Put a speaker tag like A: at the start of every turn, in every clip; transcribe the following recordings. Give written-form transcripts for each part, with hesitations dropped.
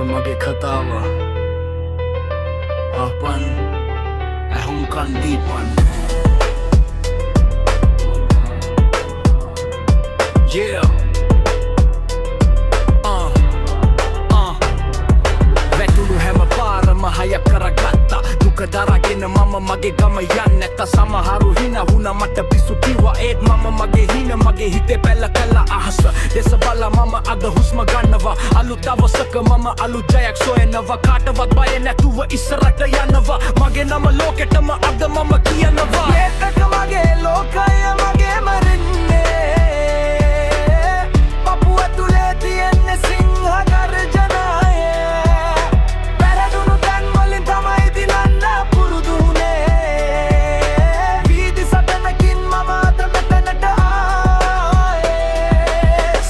A: මගේ කතාව අපන් ඇහුම්කන් දීපන් Yeah වැටුණු හැම පාරම හයක් කරගත්තා දුක දරාගෙන මම මගේ ගම යන්න නැත්ත සමහරු හිනා වුණා මට පිස්සු කිව්වා ඒත් මම මගේ හින මගේ හිතේ පැල්ල කළා අහස දෙස බලා මම අද හුස්ම ගන්නවා අලුත් දවසක මම අලුත් ජයක් සොයනවා කාටවත් බය නැතුව ඉස්සරහට යනවා මගේ නම ලෝකෙටම අද මම කියනවා ඒතක මගේ ලෝකය මගේ මරින්නේ පපුව තුලේ තියෙන සිංහ ගර්ජනාය පැරදුණු තැන් වලින් තමයි දිනන්න පුරුදු වුණේ වීදි සටනකින් මම අද මෙතනට ආයේ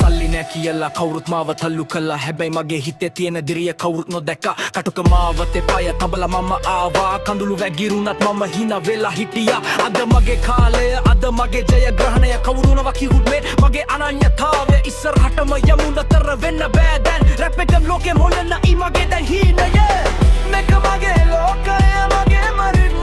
A: සල්ලි නෑ කියලා කවුරුත් මාව තල්ලු කළා හැබැයි මගේ හිතේ තියෙන දිරිය කවුරුත් නොදැක්කා කටුක මාවතේ පය තබලා මම ආවා කඳුළු වැගිරුණත් මම හිනා වෙලා හිටියා අද මගේ කාලය අද මගේ ජයග්‍රහණය කවුරුනවා කිව්වුත් මේ මගේ අනන්‍යතාවය ඉස්සරහටම යමු නතර වෙන්න බෑ දැන් රැප් එකම ලෝකෙම හොලන ඊ මගේ දැන් හීනය මේක මගේ ලෝකය මගේ මරින්න